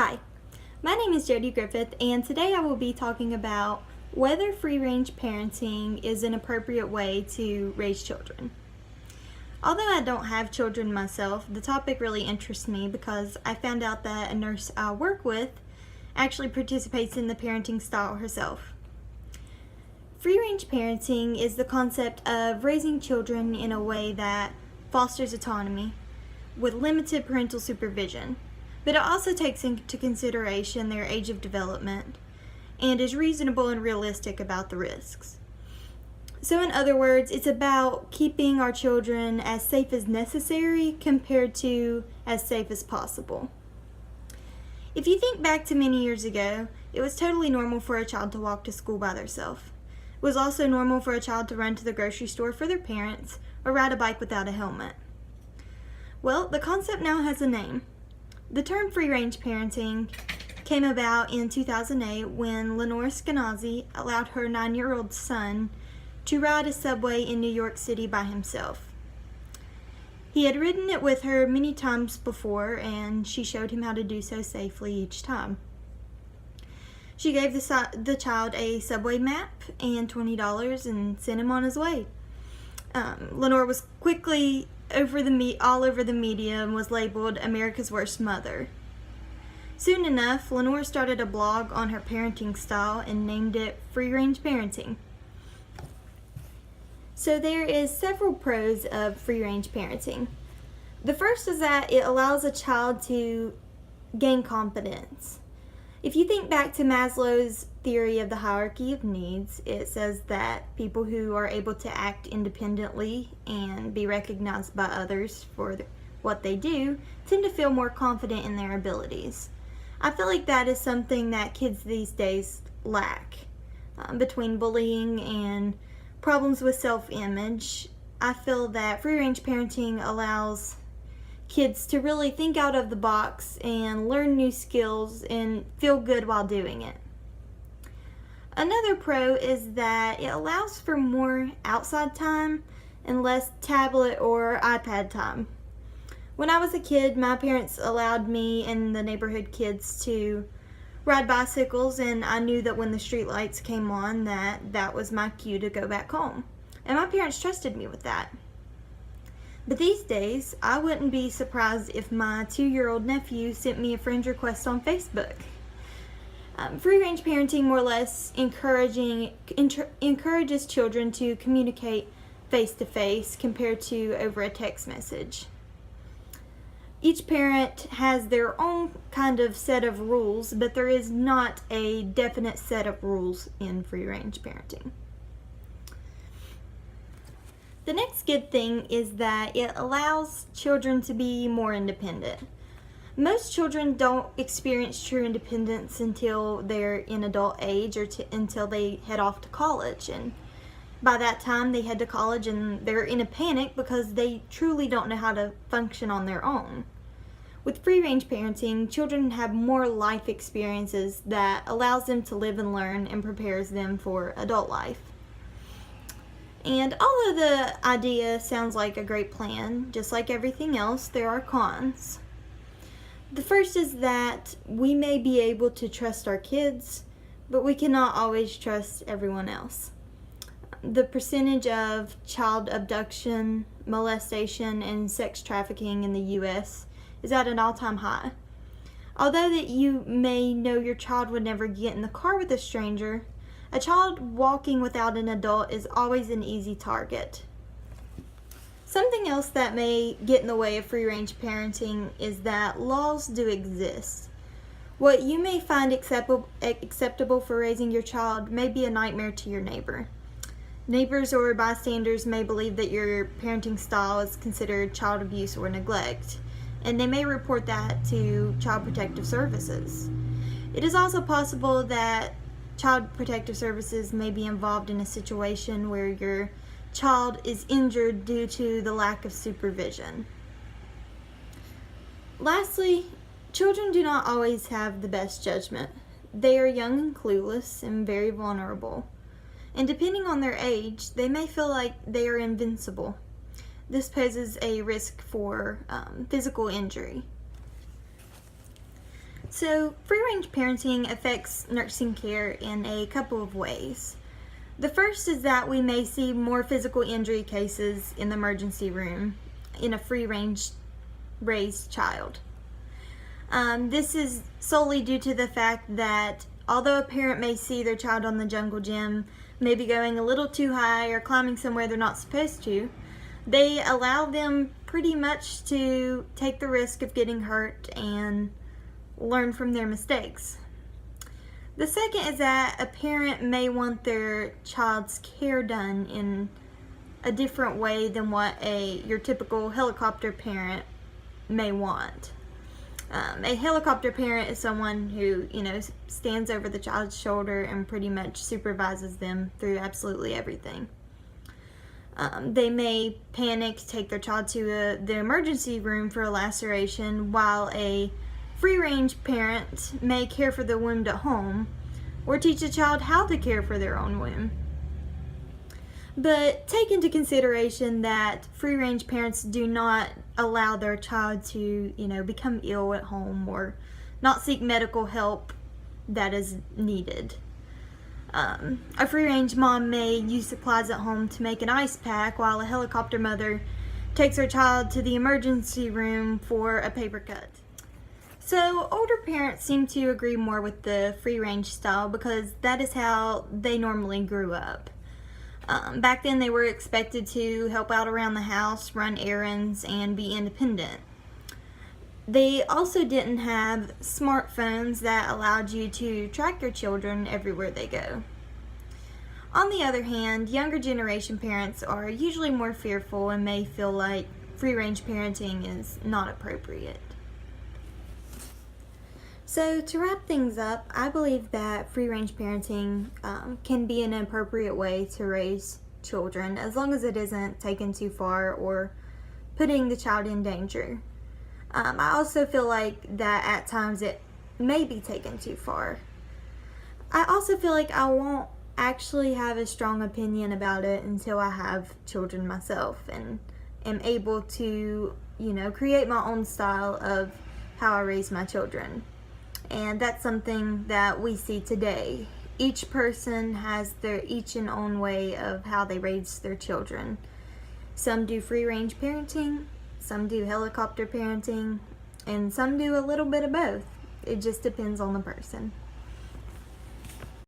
Hi, my name is Jody Griffith, and today I will be talking about whether free-range parenting is an appropriate way to raise children. Although I don't have children myself, the topic really interests me because I found out that a nurse I work with actually participates in the parenting style herself. Free-range parenting is the concept of raising children in a way that fosters autonomy with limited parental supervision, but it also takes into consideration their age of development and is reasonable and realistic about the risks. So in other words, it's about keeping our children as safe as necessary compared to as safe as possible. If you think back to many years ago, it was totally normal for a child to walk to school by themselves. It was also normal for a child to run to the grocery store for their parents or ride a bike without a helmet. Well, the concept now has a name. The term free-range parenting came about in 2008 when Lenore Skenazy allowed her 9-year-old son to ride a subway in New York City by himself. He had ridden it with her many times before, and she showed him how to do so safely each time. She gave the child a subway map and $20 and sent him on his way. Lenore was quickly all over the media and was labeled America's Worst Mother. Soon enough, Lenore started a blog on her parenting style and named it Free-Range Parenting. So there is several pros of free-range parenting. The first is that it allows a child to gain confidence. If you think back to Maslow's theory of the hierarchy of needs, it says that people who are able to act independently and be recognized by others for what they do tend to feel more confident in their abilities. I feel like that is something that kids these days lack. Between bullying and problems with self-image, I feel that free-range parenting allows kids to really think out of the box and learn new skills and feel good while doing it. Another pro is that it allows for more outside time and less tablet or iPad time. When I was a kid, my parents allowed me and the neighborhood kids to ride bicycles, and I knew that when the street lights came on that was my cue to go back home. And my parents trusted me with that. But these days, I wouldn't be surprised if my 2-year-old nephew sent me a friend request on Facebook. Free-range parenting more or less encourages children to communicate face-to-face compared to over a text message. Each parent has their own kind of set of rules, but there is not a definite set of rules in free-range parenting. The next good thing is that it allows children to be more independent. Most children don't experience true independence until they're in adult age or until they head off to college. And by that time they head to college and they're in a panic because they truly don't know how to function on their own. With free-range parenting, children have more life experiences that allows them to live and learn and prepares them for adult life. And although the idea sounds like a great plan, just like everything else, there are cons. The first is that we may be able to trust our kids, but we cannot always trust everyone else. The percentage of child abduction, molestation, and sex trafficking in the U.S. is at an all-time high. Although that you may know your child would never get in the car with a stranger, a child walking without an adult is always an easy target. Something else that may get in the way of free-range parenting is that laws do exist. What you may find acceptable for raising your child may be a nightmare to your neighbor. Neighbors or bystanders may believe that your parenting style is considered child abuse or neglect, and they may report that to Child Protective Services. It is also possible that Child Protective Services may be involved in a situation where your child is injured due to the lack of supervision. Lastly, children do not always have the best judgment. They are young and clueless and very vulnerable. And depending on their age, they may feel like they are invincible. This poses a risk for physical injury. So, free range parenting affects nursing care in a couple of ways. The first is that we may see more physical injury cases in the emergency room in a free range raised child. This is solely due to the fact that although a parent may see their child on the jungle gym maybe going a little too high or climbing somewhere they're not supposed to, they allow them pretty much to take the risk of getting hurt and learn from their mistakes. The second is that a parent may want their child's care done in a different way than what your typical helicopter parent may want. A helicopter parent is someone who, stands over the child's shoulder and pretty much supervises them through absolutely everything. They may panic, take their child to the emergency room for a laceration, while a free-range parent may care for the wound at home or teach a child how to care for their own wound. But take into consideration that free-range parents do not allow their child to, become ill at home or not seek medical help that is needed. A free-range mom may use supplies at home to make an ice pack, while a helicopter mother takes her child to the emergency room for a paper cut. So older parents seem to agree more with the free-range style because that is how they normally grew up. Back then they were expected to help out around the house, run errands, and be independent. They also didn't have smartphones that allowed you to track your children everywhere they go. On the other hand, younger generation parents are usually more fearful and may feel like free-range parenting is not appropriate. So to wrap things up, I believe that free-range parenting can be an appropriate way to raise children as long as it isn't taken too far or putting the child in danger. I also feel like that at times it may be taken too far. I also feel like I won't actually have a strong opinion about it until I have children myself and am able to, create my own style of how I raise my children. And that's something that we see today. Each person has their each and own way of how they raise their children. Some do free-range parenting, some do helicopter parenting, and some do a little bit of both. It just depends on the person.